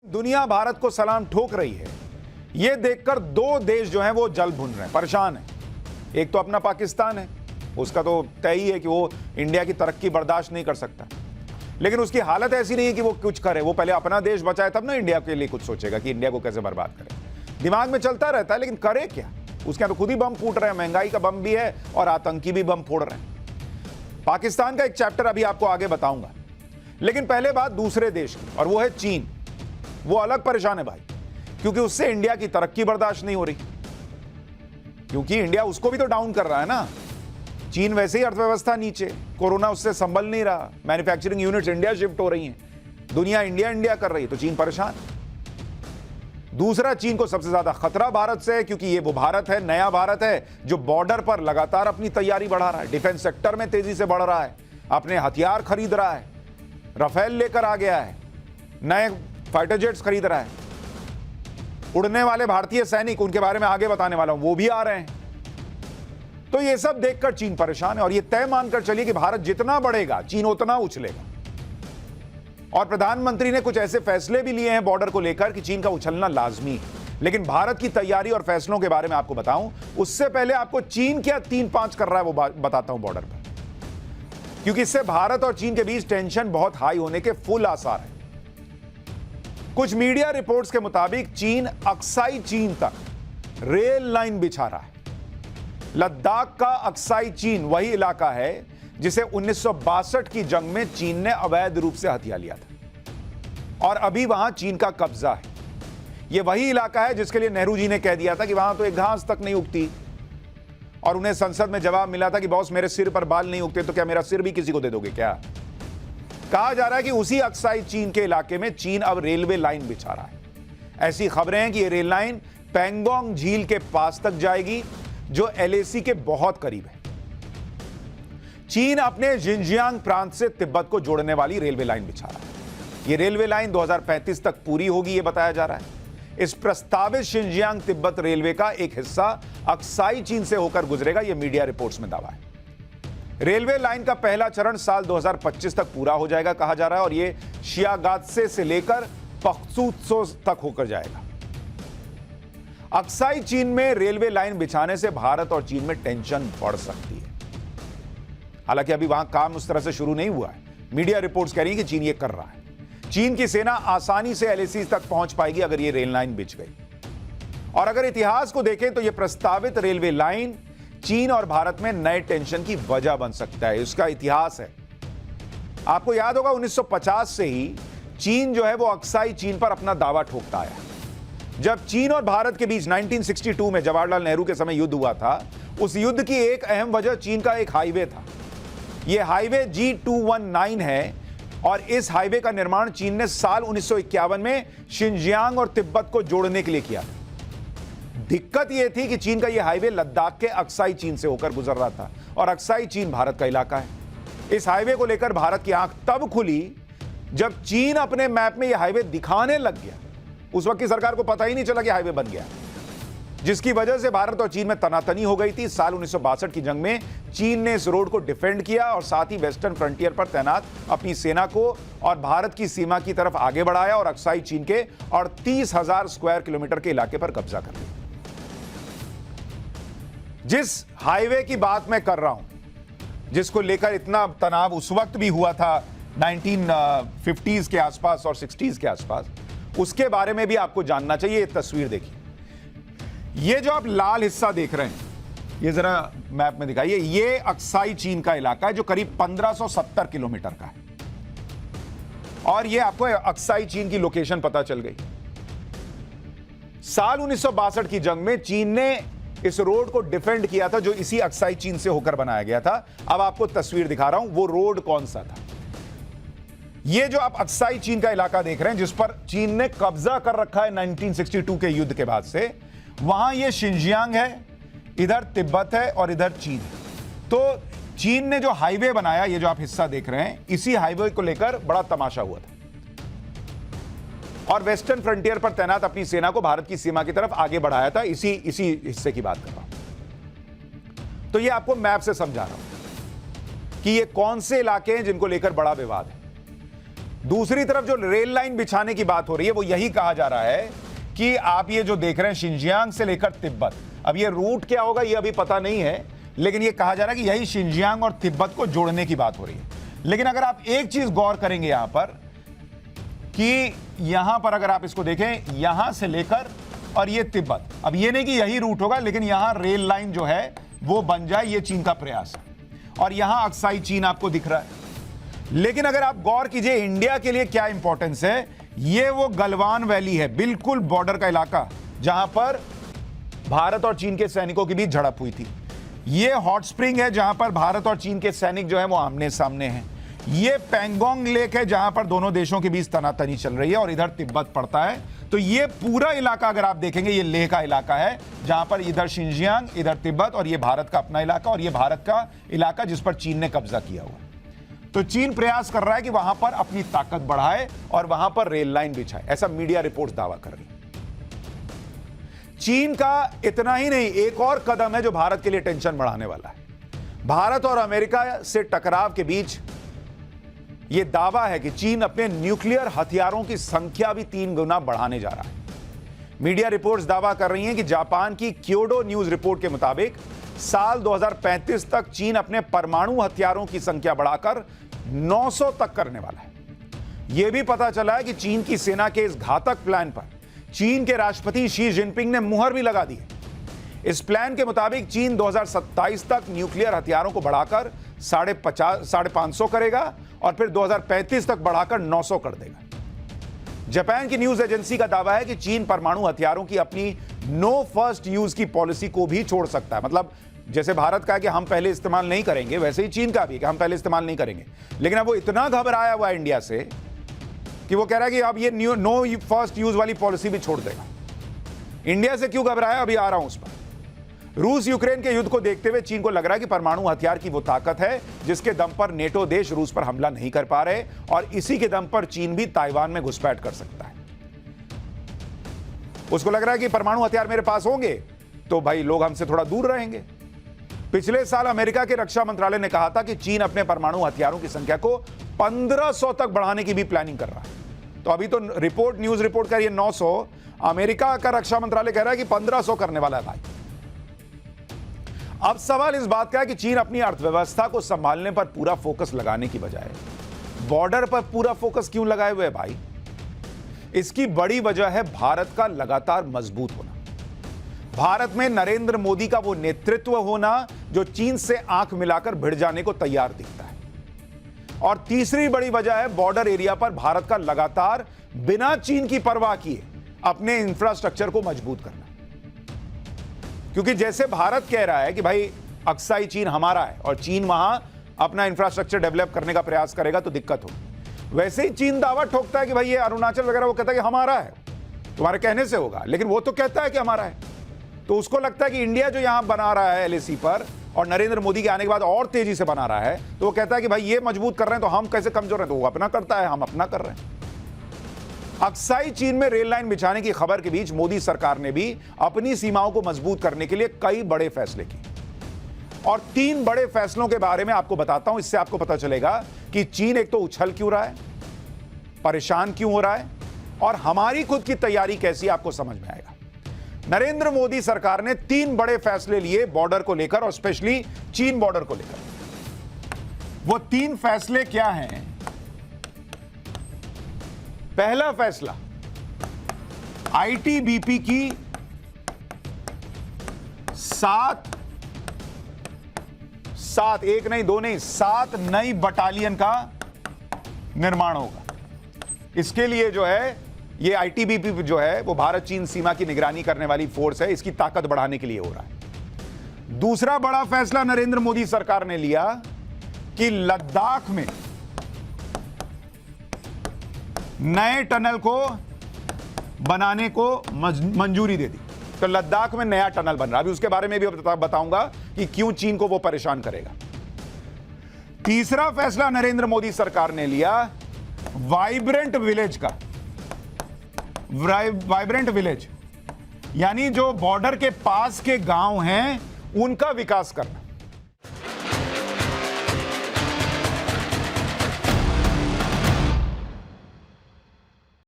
दुनिया भारत को सलाम ठोक रही है। यह देखकर दो देश जो हैं वो जल भुन रहे हैं, परेशान हैं। एक तो अपना पाकिस्तान है, उसका तो तय ही है कि वो इंडिया की तरक्की बर्दाश्त नहीं कर सकता, लेकिन उसकी हालत ऐसी नहीं है कि वो कुछ करे। वो पहले अपना देश बचाए तब ना इंडिया के लिए कुछ सोचेगा कि इंडिया को कैसे बर्बाद करे। दिमाग में चलता रहता है, लेकिन करे क्या? उसके यहाँ तो खुद ही बम फूट रहे हैं, महंगाई का बम भी है और आतंकी भी बम फोड़ रहे हैं। पाकिस्तान का एक चैप्टर अभी आपको आगे बताऊंगा, लेकिन पहले बात दूसरे देश की, और वो है चीन। वो अलग परेशान है भाई, क्योंकि उससे इंडिया की तरक्की बर्दाश्त नहीं हो रही, क्योंकि इंडिया उसको भी तो डाउन कर रहा है ना। चीन वैसे ही अर्थव्यवस्था नीचे, कोरोना उससे संभल नहीं रहा, मैन्युफैक्चरिंग यूनिट्स इंडिया शिफ्ट हो रही हैं, दुनिया इंडिया इंडिया कर रही है, तो चीन परेशान। दूसरा, चीन को सबसे ज्यादा खतरा भारत से है, क्योंकि ये वो भारत है, नया भारत है, जो बॉर्डर पर लगातार अपनी तैयारी बढ़ा रहा है, डिफेंस सेक्टर में तेजी से बढ़ रहा है, अपने हथियार खरीद रहा है, राफेल लेकर आ गया है, नए फाइटर जेट्स खरीद रहा है, उड़ने वाले भारतीय सैनिक, उनके बारे में आगे बताने वाला हूं, वो भी आ रहे हैं। तो ये सब देखकर चीन परेशान है, और ये तय मानकर चलिए कि भारत जितना बढ़ेगा चीन उतना उछलेगा। और प्रधानमंत्री ने कुछ ऐसे फैसले भी लिए हैं बॉर्डर को लेकर कि चीन का उछलना लाजमी है। लेकिन भारत की तैयारी और फैसलों के बारे में आपको बताऊं, उससे पहले आपको चीन क्या 3-5 कर रहा है वो बताता हूं बॉर्डर पर, क्योंकि इससे भारत और चीन के बीच टेंशन बहुत हाई होने के फुल आसार है। कुछ मीडिया रिपोर्ट्स के मुताबिक चीन अक्साई चीन तक रेल लाइन बिछा रहा है। लद्दाख का अक्साई चीन वही इलाका है जिसे 1962 की जंग में चीन ने अवैध रूप से हथिया लिया था, और अभी वहां चीन का कब्जा है। यह वही इलाका है जिसके लिए नेहरू जी ने कह दिया था कि वहां तो एक घास तक नहीं उगती, और उन्हें संसद में जवाब मिला था कि बॉस मेरे सिर पर बाल नहीं उगते तो क्या मेरा सिर भी किसी को दे दोगे क्या? कहा जा रहा है कि उसी अक्साई चीन के इलाके में चीन अब रेलवे लाइन बिछा रहा है। ऐसी खबरें हैं कि यह रेल लाइन पेंगोंग झील के पास तक जाएगी, जो एलएसी के बहुत करीब है। चीन अपने जिनजियांग प्रांत से तिब्बत को जोड़ने वाली रेलवे लाइन बिछा रहा है। यह रेलवे लाइन 2035 तक पूरी होगी, यह बताया जा रहा है। इस प्रस्तावित शिनजियांग तिब्बत रेलवे का एक हिस्सा अक्साई चीन से होकर गुजरेगा, यह मीडिया रिपोर्ट्स में दावा है। रेलवे लाइन का पहला चरण साल 2025 तक पूरा हो जाएगा कहा जा रहा है, और यह शियागात्से से लेकर पख्तूत्सो तक होकर जाएगा। अक्साई चीन में रेलवे लाइन बिछाने से भारत और चीन में टेंशन बढ़ सकती है। हालांकि अभी वहां काम उस तरह से शुरू नहीं हुआ है। मीडिया रिपोर्ट्स कह रही हैं कि चीन ये कर रहा है। चीन की सेना आसानी से एलएसी तक पहुंच पाएगी अगर ये रेल लाइन बिछ गई। और अगर इतिहास को देखें तो यह प्रस्तावित रेलवे लाइन चीन और भारत में नए टेंशन की वजह बन सकता है। इसका इतिहास है, आपको याद होगा 1950 से ही चीन जो है वो अक्साई चीन पर अपना दावा ठोकता आया। जब चीन और भारत के बीच 1962 में जवाहरलाल नेहरू के समय युद्ध हुआ था, उस युद्ध की एक अहम वजह चीन का एक हाईवे था। यह हाईवे G219 है, और इस हाईवे का निर्माण चीन ने साल 1951 में शिनजियांग और तिब्बत को जोड़ने के लिए किया था। दिक्कत यह थी कि चीन का यह हाईवे लद्दाख के अक्साई चीन से होकर गुजर रहा था, और अक्साई चीन भारत का इलाका है। इस हाईवे को लेकर भारत की आंख तब खुली जब चीन अपने मैप में यह हाईवे दिखाने लग गया। उस वक्त की सरकार को पता ही नहीं चला कि हाईवे बन गया, जिसकी वजह से भारत और चीन में तनातनी हो गई थी। साल 1962 की जंग में चीन ने इस रोड को डिफेंड किया, और साथ ही वेस्टर्न फ्रंटियर पर तैनात अपनी सेना को और भारत की सीमा की तरफ आगे बढ़ाया, और अक्साई चीन के 38,000 स्क्वायर किलोमीटर के इलाके पर कब्जा कर लिया। जिस हाईवे की बात मैं कर रहा हूं, जिसको लेकर इतना तनाव उस वक्त भी हुआ था 1950s के आसपास और 60s के आसपास, उसके बारे में भी आपको जानना चाहिए। ये तस्वीर देखिए, ये जो आप लाल हिस्सा देख रहे हैं, ये जरा मैप में दिखाइए, ये अक्साई चीन का इलाका है जो करीब 1570 किलोमीटर का है, और ये आपको अक्साई चीन की लोकेशन पता चल गई। साल 1962 की जंग में चीन ने इस रोड को डिफेंड किया था, जो इसी अक्साई चीन से होकर बनाया गया था। अब आपको तस्वीर दिखा रहा हूं, वो रोड कौन सा था। ये जो आप अक्साई चीन का इलाका देख रहे हैं, जिस पर चीन ने कब्जा कर रखा है 1962 के युद्ध के बाद से, वहां ये शिनजियांग है, इधर तिब्बत है और इधर चीन है। तो चीन ने जो हाईवे बनाया, ये जो आप हिस्सा देख रहे हैं, इसी हाईवे को लेकर बड़ा तमाशा हुआ था, और वेस्टर्न फ्रंटियर पर तैनात अपनी सेना को भारत की सीमा की तरफ आगे बढ़ाया था। इसी हिस्से की बात कर रहा हूं। तो ये आपको मैप से समझा रहा हूं कि ये कौन से इलाके हैं जिनको लेकर बड़ा विवाद है। दूसरी तरफ जो रेल लाइन बिछाने की बात हो रही है वो यही कहा जा रहा है कि आप ये जो देख रहे हैं शिनजियांग से लेकर तिब्बत, अब ये रूट क्या होगा ये अभी पता नहीं है, लेकिन ये कहा जा रहा है कि यही शिनजियांग और तिब्बत को जोड़ने की बात हो रही है। लेकिन अगर आप एक चीज गौर करेंगे यहां पर कि यहां पर अगर आप इसको देखें, यहां से लेकर और ये तिब्बत, अब ये नहीं कि यही रूट होगा, लेकिन यहां रेल लाइन जो है वो बन जाए, ये चीन का प्रयास है। और यहां अक्साई चीन आपको दिख रहा है। लेकिन अगर आप गौर कीजिए इंडिया के लिए क्या इंपॉर्टेंस है, ये वो गलवान वैली है, बिल्कुल बॉर्डर का इलाका जहां पर भारत और चीन के सैनिकों के बीच झड़प हुई थी। ये हॉट स्प्रिंग है जहां पर भारत और चीन के सैनिक जो है वो आमने सामने हैं। ये पैंगोंग लेक है जहां पर दोनों देशों के बीच तनातनी चल रही है और इधर तिब्बत पड़ता है। तो ये पूरा इलाका अगर आप देखेंगे ये लेह का इलाका है जहां पर इधर शिनजियांग, इधर तिब्बत और ये भारत का अपना इलाका और ये भारत का इलाका जिस पर चीन ने कब्जा किया हुआ। तो चीन प्रयास कर रहा है कि वहां पर अपनी ताकत बढ़ाए और वहां पर रेल लाइन बिछाए, ऐसा मीडिया रिपोर्ट्स दावा कर रही है। चीन का इतना ही नहीं, एक और कदम है जो भारत के लिए टेंशन बढ़ाने वाला है। भारत और अमेरिका से टकराव के बीच यह दावा है कि चीन अपने न्यूक्लियर हथियारों की संख्या भी 3 गुना बढ़ाने जा रहा है। मीडिया रिपोर्ट्स दावा कर रही हैं कि जापान की क्योडो न्यूज रिपोर्ट के मुताबिक साल 2035 तक चीन अपने परमाणु हथियारों की संख्या बढ़ाकर 900 तक करने वाला है। यह भी पता चला है कि चीन की सेना के इस घातक प्लान पर चीन के राष्ट्रपति शी जिनपिंग ने मुहर भी लगा दी है। इस प्लान के मुताबिक चीन 2027 तक न्यूक्लियर हथियारों को बढ़ाकर 550 करेगा और फिर 2035 तक बढ़ाकर 900 कर देगा। जापान की न्यूज एजेंसी का दावा है कि चीन परमाणु हथियारों की अपनी नो फर्स्ट यूज की पॉलिसी को भी छोड़ सकता है। मतलब जैसे भारत का है कि हम पहले इस्तेमाल नहीं करेंगे, वैसे ही चीन का भी कि हम पहले इस्तेमाल नहीं करेंगे। लेकिन अब वो इतना घबराया हुआ है इंडिया से कि वो कह रहा है कि अब ये नो फर्स्ट यूज वाली पॉलिसी भी छोड़ देगा। इंडिया से क्यों घबराया, अभी आ रहा हूं उस पर। रूस यूक्रेन के युद्ध को देखते हुए चीन को लग रहा है कि परमाणु हथियार की वो ताकत है जिसके दम पर नेटो देश रूस पर हमला नहीं कर पा रहे और इसी के दम पर चीन भी ताइवान में घुसपैठ कर सकता है। उसको लग रहा है कि परमाणु हथियार मेरे पास होंगे तो भाई लोग हमसे थोड़ा दूर रहेंगे। पिछले साल अमेरिका के रक्षा मंत्रालय ने कहा था कि चीन अपने परमाणु हथियारों की संख्या को 1500 तक बढ़ाने की भी प्लानिंग कर रहा है। तो अभी तो न्यूज रिपोर्ट कर रही है 900, अमेरिका का रक्षा मंत्रालय कह रहा है कि 1500 करने वाला है भाई। अब सवाल इस बात का है कि चीन अपनी अर्थव्यवस्था को संभालने पर पूरा फोकस लगाने की बजाय बॉर्डर पर पूरा फोकस क्यों लगाए हुए है भाई? इसकी बड़ी वजह है भारत का लगातार मजबूत होना, भारत में नरेंद्र मोदी का वो नेतृत्व होना जो चीन से आंख मिलाकर भिड़ जाने को तैयार दिखता है। और तीसरी बड़ी वजह है बॉर्डर एरिया पर भारत का लगातार बिना चीन की परवाह किए अपने इंफ्रास्ट्रक्चर को मजबूत करना। क्योंकि जैसे भारत कह रहा है कि भाई अक्साई चीन हमारा है और चीन वहां अपना इंफ्रास्ट्रक्चर डेवलप करने का प्रयास करेगा तो दिक्कत हो, वैसे ही चीन दावा ठोकता है कि भाई ये अरुणाचल वगैरह वो कहता है कि हमारा है, तुम्हारे कहने से होगा, लेकिन वो तो कहता है कि हमारा है। तो उसको लगता है कि इंडिया जो यहां बना रहा है एलएसी पर और नरेंद्र मोदी के आने के बाद और तेजी से बना रहा है, तो वो कहता है कि भाई ये मजबूत कर रहे हैं तो हम कैसे कमजोर हैं, तो वो अपना करता है, हम अपना कर रहे हैं। अक्साई चीन में रेल लाइन बिछाने की खबर के बीच मोदी सरकार ने भी अपनी सीमाओं को मजबूत करने के लिए कई बड़े फैसले किए और 3 बड़े फैसलों के बारे में आपको बताता हूं। इससे आपको पता चलेगा कि चीन एक तो उछल क्यों रहा है, परेशान क्यों हो रहा है और हमारी खुद की तैयारी कैसी, आपको समझ में आएगा। नरेंद्र मोदी सरकार ने 3 बड़े फैसले लिए बॉर्डर को लेकर और स्पेशली चीन बॉर्डर को लेकर। वो 3 फैसले क्या हैं? पहला फैसला, आईटीबीपी की 7 एक नहीं 2 नहीं 7 नई बटालियन का निर्माण होगा। इसके लिए जो है ये आईटीबीपी जो है वो भारत चीन सीमा की निगरानी करने वाली फोर्स है, इसकी ताकत बढ़ाने के लिए हो रहा है। दूसरा बड़ा फैसला नरेंद्र मोदी सरकार ने लिया कि लद्दाख में नए टनल को बनाने को मंजूरी दे दी। तो लद्दाख में नया टनल बन रहा है, अभी उसके बारे में भी बताऊंगा कि क्यों चीन को वो परेशान करेगा। तीसरा फैसला नरेंद्र मोदी सरकार ने लिया वाइब्रेंट विलेज का। वाइब्रेंट विलेज यानी जो बॉर्डर के पास के गांव हैं उनका विकास करना।